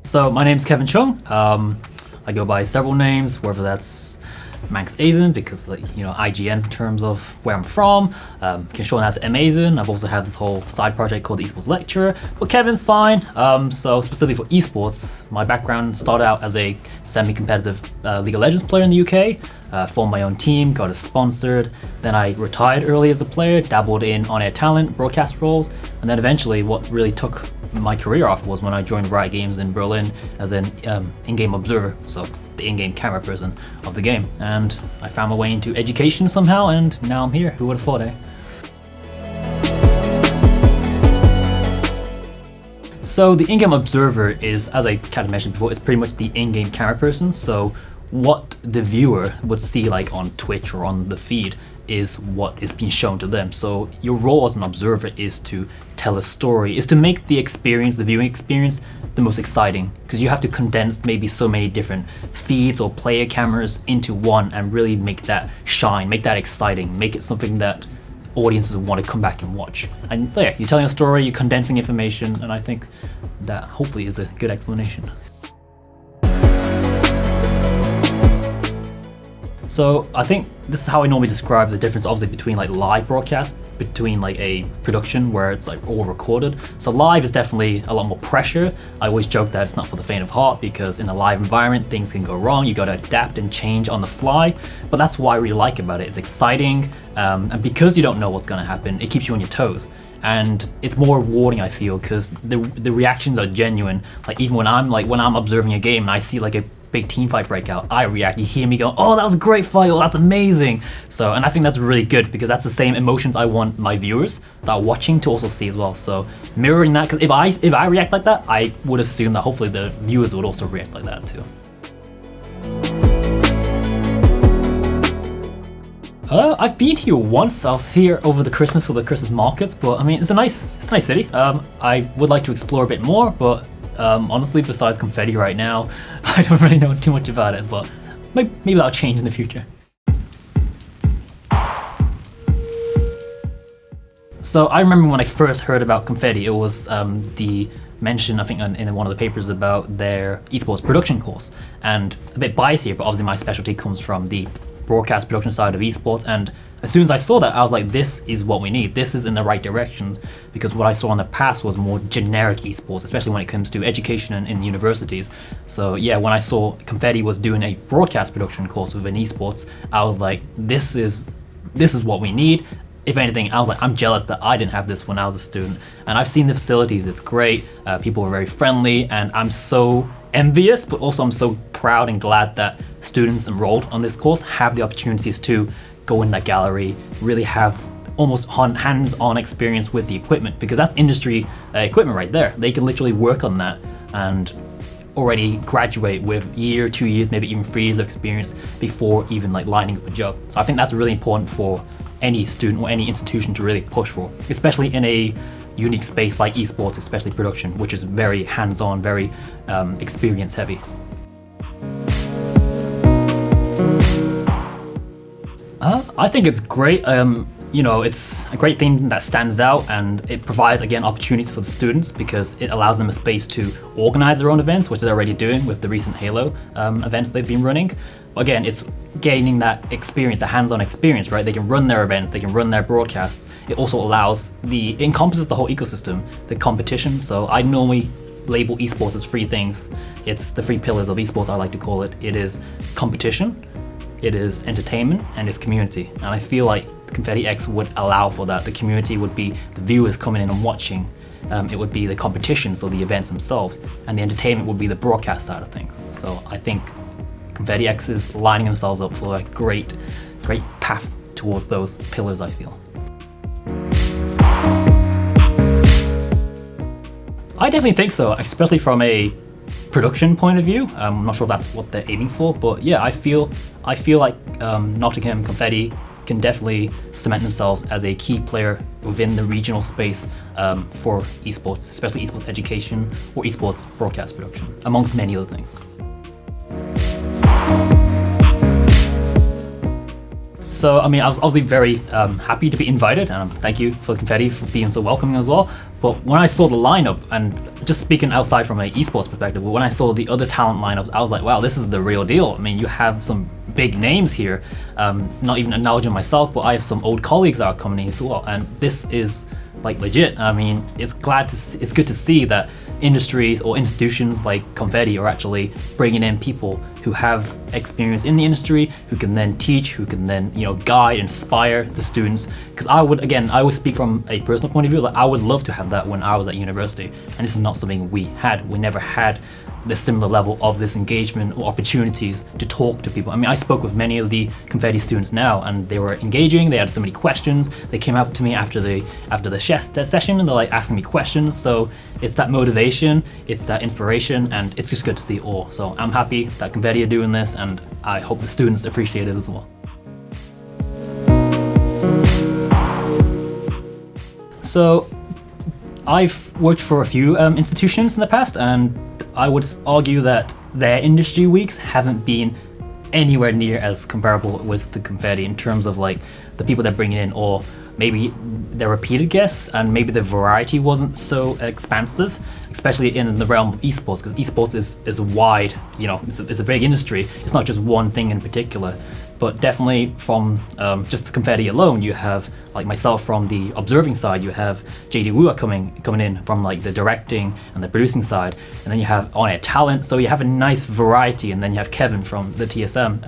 So my name's Kevin Cheung. I go by several names, whether that's Max Azen, because IGNs in terms of where I'm from. Can show that to Amazen. I've also had this whole side project called the Esports Lecturer, but Kevin's fine. So specifically for esports, my background started out as a semi-competitive League of Legends player in the UK. Formed my own team, got us sponsored. Then I retired early as a player, dabbled in on-air talent, broadcast roles, and then eventually what really took my career off was when I joined Riot Games in Berlin as an in-game observer, so the in-game camera person of the game. And I found my way into education somehow, and now I'm here. Who would have thought, eh? So the in-game observer is, as I kind of mentioned before, it's pretty much the in-game camera person. So what the viewer would see like on Twitch or on the feed is what is being shown to them. So your role as an observer is to tell a story, is to make the experience, the viewing experience, the most exciting, because you have to condense maybe so many different feeds or player cameras into one and really make that shine, make that exciting, make it something that audiences want to come back and watch. And yeah, you're telling a story, you're condensing information, and I think that hopefully is a good explanation. So I think this is how I normally describe the difference, obviously, between like live broadcast, between like a production where it's like all recorded. So live is definitely a lot more pressure. I always joke that it's not for the faint of heart, because in a live environment things can go wrong. You got to adapt and change on the fly. But that's what I really like about it. It's exciting, and because you don't know what's going to happen, it keeps you on your toes. And it's more rewarding, I feel, because the reactions are genuine. Like even when I'm observing a game and I see like a big team fight breakout, I react. You hear me go, "Oh, that was a great fight! Oh, that's amazing!" So, and I think that's really good, because that's the same emotions I want my viewers that are watching to also see as well. So mirroring that, because if I react like that, I would assume that hopefully the viewers would also react like that too. I've been here once. I was here over the Christmas for the Christmas markets, but I mean, it's a nice city. I would like to explore a bit more, but honestly, besides Confetti right now, I don't really know too much about it, but maybe that'll change in the future. So I remember when I first heard about Confetti, it was the mention, I think, in one of the papers about their esports production course. And a bit biased here, but obviously my specialty comes from the broadcast production side of esports, and as soon as I saw that, I was like, this is what we need. This is in the right direction, because what I saw in the past was more generic esports, especially when it comes to education and in universities. So yeah, when I saw Confetti was doing a broadcast production course within esports, I was like, this is what we need. If anything, I was like, I'm jealous that I didn't have this when I was a student. And I've seen the facilities, it's great. People are very friendly, and I'm so envious, but also I'm so proud and glad that students enrolled on this course have the opportunities to go in that gallery, really have almost hands-on experience with the equipment, because that's industry equipment right there. They can literally work on that and already graduate with year, 2 years, maybe even 3 years of experience before even like lining up a job. So I think that's really important for any student or any institution to really push for, especially in a unique space like esports, especially production, which is very hands-on, very experience heavy. I think it's great. It's a great thing that stands out, and it provides, again, opportunities for the students, because it allows them a space to organize their own events, which they're already doing with the recent Halo events they've been running. Again, it's gaining that experience, the hands-on experience, right? They can run their events, they can run their broadcasts. It also encompasses the whole ecosystem, the competition. So I normally label esports as 3 things. It's the 3 pillars of esports, I like to call it. It is competition, it is entertainment, and it's community. And I feel like Confetti X would allow for that. The community would be the viewers coming in and watching. It would be the competition, so the events themselves, and the entertainment would be the broadcast side of things. So I think Confetti X is lining themselves up for a great path towards those pillars, I feel. I definitely think so, especially from a production point of view. I'm not sure if that's what they're aiming for, but yeah, I feel like Nottingham Confetti can definitely cement themselves as a key player within the regional space for esports, especially esports education or esports broadcast production, amongst many other things. So, I mean, I was obviously very happy to be invited, and thank you for Confetti for being so welcoming as well. But when I saw the lineup and just speaking outside from an esports perspective, when I saw the other talent lineups, I was like, wow, this is the real deal. I mean, you have some big names here, not even acknowledging myself, but I have some old colleagues that are coming in as well, and this is like legit. I mean, it's good to see that industries or institutions like Confetti are actually bringing in people who have experience in the industry, who can then teach, who can then guide, inspire the students. Because I would speak from a personal point of view. Like, I would love to have that when I was at university, and this is not something we had. We never had the similar level of this engagement or opportunities to talk to people. I mean, I spoke with many of the Confetti students now, and they were engaging. They had so many questions. They came up to me after the session, and they're like asking me questions. So it's that motivation, it's that inspiration, and it's just good to see it all. So I'm happy that Confetti are doing this, and I hope the students appreciate it as well. So I've worked for a few institutions in the past, and I would argue that their industry weeks haven't been anywhere near as comparable with the Confetti in terms of like the people they're bringing in, or maybe their repeated guests, and maybe the variety wasn't so expansive, especially in the realm of esports, because esports is wide, it's a big industry. It's not just one thing in particular. But definitely from just Confetti alone, you have like myself from the observing side, you have JD Wu coming in from like the directing and the producing side, and then you have on-air talent, so you have a nice variety, and then you have Kevin from the TSM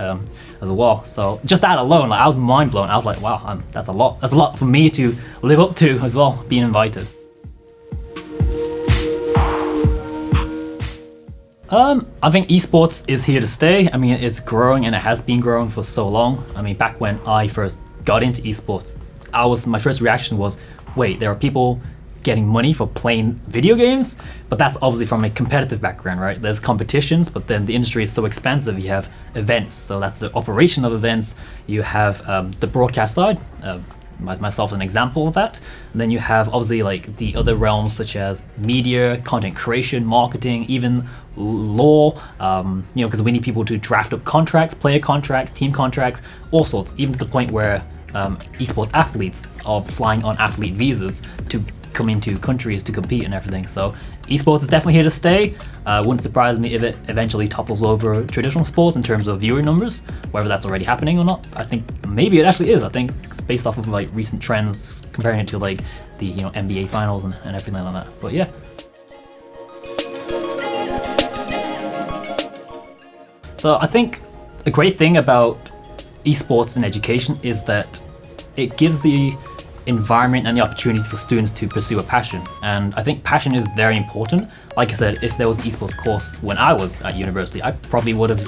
as well. So just that alone, like, I was mind blown. I was like, wow, that's a lot for me to live up to as well, being invited. I think esports is here to stay. I mean, it's growing, and it has been growing for so long. I mean, back when I first got into esports, my first reaction was, wait, there are people getting money for playing video games? But that's obviously from a competitive background, right? There's competitions, but then the industry is so expensive. You have events, so that's the operation of events. You have the broadcast side, myself an example of that. And then you have obviously like the other realms such as media, content creation, marketing, even law, because we need people to draft up contracts, player contracts, team contracts, all sorts, even to the point where esports athletes are flying on athlete visas to come into countries to compete and everything. So esports is definitely here to stay. Wouldn't surprise me if it eventually topples over traditional sports in terms of viewer numbers, whether that's already happening or not. I think maybe it actually is. I think it's based off of like recent trends, comparing it to like the NBA finals and everything like that. But yeah. So I think the great thing about esports in education is that it gives the environment and the opportunity for students to pursue a passion. And I think passion is very important. Like I said, if there was an esports course when I was at university, I probably would have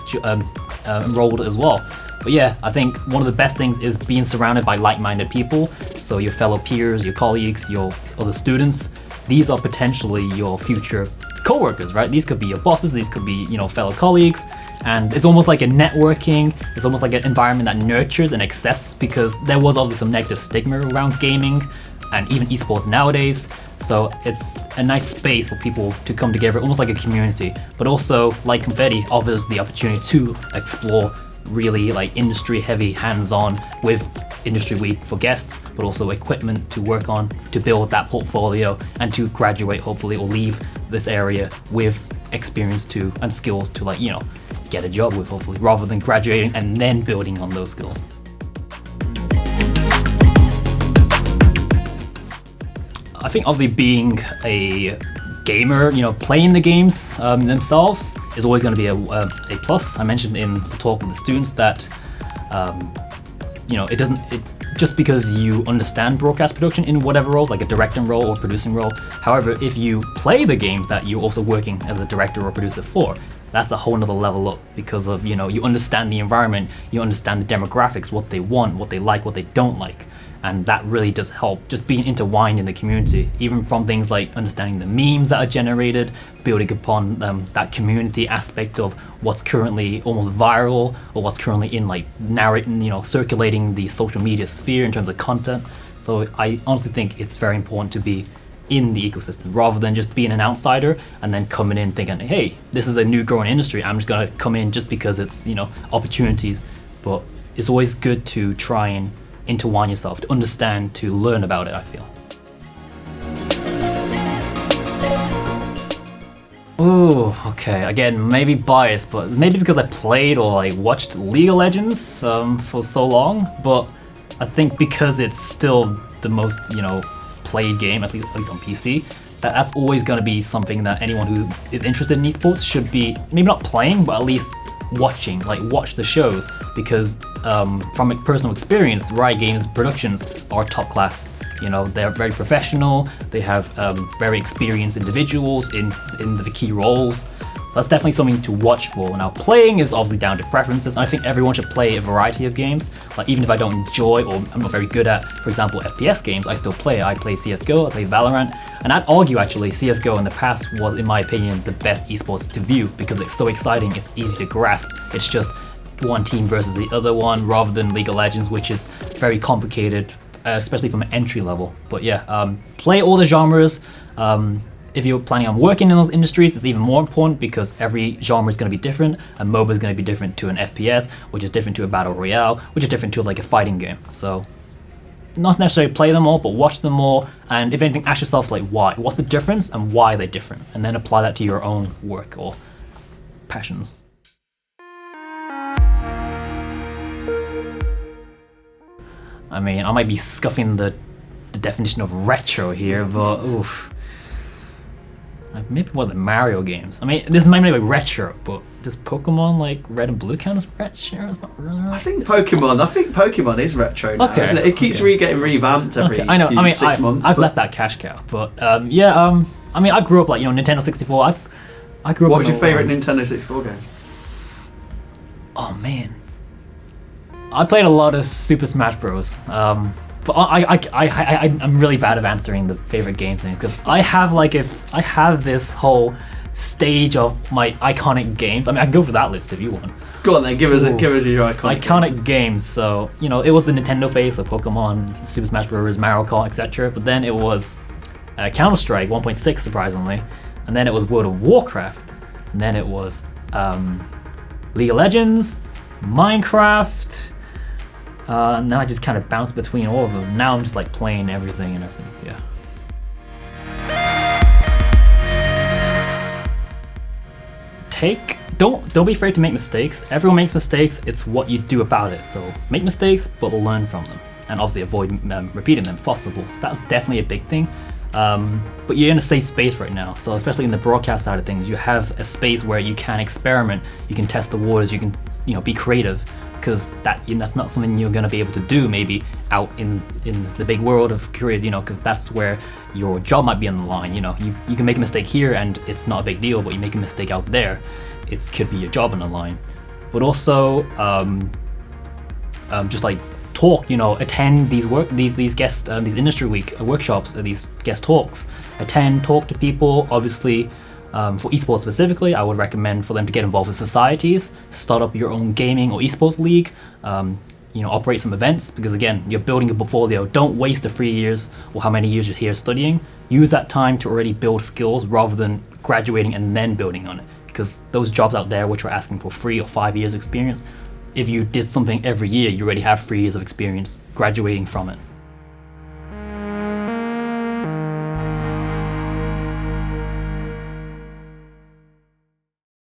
enrolled as well. But yeah, I think one of the best things is being surrounded by like-minded people. So your fellow peers, your colleagues, your other students, these are potentially your future co-workers, right? These could be your bosses, these could be, fellow colleagues. And it's almost like a networking, it's almost like an environment that nurtures and accepts, because there was obviously some negative stigma around gaming and even esports nowadays. So it's a nice space for people to come together, almost like a community, but also like Confetti offers the opportunity to explore really like industry heavy, hands-on with industry week for guests, but also equipment to work on to build that portfolio and to graduate hopefully, or leave this area with experience to and skills to get a job with, hopefully, rather than graduating and then building on those skills. I think obviously being a gamer, playing the games themselves is always going to be a plus. I mentioned in the talk with the students that just because you understand broadcast production in whatever role, like a directing role or producing role. However, if you play the games that you're also working as a director or producer for, that's a whole nother level up, because of, you understand the environment, you understand the demographics, what they want, what they like, what they don't like. And that really does help, just being intertwined in the community, even from things like understanding the memes that are generated, building upon that community aspect of what's currently almost viral, or what's currently in narrating, circulating the social media sphere in terms of content. So I honestly think it's very important to be in the ecosystem, rather than just being an outsider and then coming in thinking, hey, this is a new growing industry, I'm just gonna come in just because it's opportunities. But it's always good to try and intertwine yourself, to understand, to learn about it, I feel. Ooh, okay. Again, maybe biased, but it's maybe because I played or like watched League of Legends for so long. But I think because it's still the most played game, at least on PC, that's always going to be something that anyone who is interested in esports should be maybe not playing, but at least watching, like watch the shows, because from personal experience, Riot Games productions are top class. They're very professional. They have very experienced individuals in the key roles. So that's definitely something to watch for. Now, playing is obviously down to preferences, and I think everyone should play a variety of games. Like, even if I don't enjoy or I'm not very good at, for example, FPS games, I still play. I play CSGO, I play Valorant, and I'd argue actually CSGO in the past was, in my opinion, the best esports to view because it's so exciting, it's easy to grasp. It's just one team versus the other one rather than League of Legends, which is very complicated, especially from an entry level. But yeah, play all the genres. If you're planning on working in those industries, it's even more important because every genre is going to be different. A MOBA is going to be different to an FPS, which is different to a battle royale, which is different to like a fighting game. So not necessarily play them all, but watch them all, and if anything, ask yourself like why. What's the difference and why are they different? And then apply that to your own work or passions. I mean, I might be scuffing the definition of retro here, but oof. Maybe one of the Mario games. I mean, this might be like retro, but does Pokemon like Red and Blue count as retro? It's not really. I think Pokemon is retro now, isn't it? It keeps getting revamped every 6 months. I've left that cash cow, but I mean, I grew up like Nintendo 64. I grew up. What was your favorite Nintendo 64 game? Oh man, I played a lot of Super Smash Bros. But I'm really bad at answering the favorite game thing because I have this whole stage of my iconic games. I mean, I can go for that list if you want. Go on then, give us your iconic games. So it was the Nintendo phase, so Pokemon, Super Smash Bros, Mario Kart, etc. But then it was Counter-Strike 1.6, surprisingly, and then it was World of Warcraft, and then it was League of Legends, Minecraft. Now I just kind of bounce between all of them. Now I'm just like playing everything and everything. Yeah. Don't be afraid to make mistakes. Everyone makes mistakes. It's what you do about it. So make mistakes, but learn from them, and obviously avoid repeating them if possible. So that's definitely a big thing. But you're in a safe space right now. So especially in the broadcast side of things, you have a space where you can experiment. You can test the waters. You can be creative. Because that's not something you're going to be able to do maybe out in the big world of careers, because that's where your job might be on the line. You can make a mistake here and it's not a big deal, but you make a mistake out there, it could be your job on the line. But also just like talk, attend these guest these industry week workshops, these guest talks, talk to people. Obviously, for esports specifically, I would recommend for them to get involved with societies, start up your own gaming or esports league, operate some events, because again, you're building a portfolio. Don't waste the 3 years or how many years you're here studying. Use that time to already build skills rather than graduating and then building on it, because those jobs out there which are asking for 3 or 5 years experience, if you did something every year, you already have 3 years of experience graduating from it.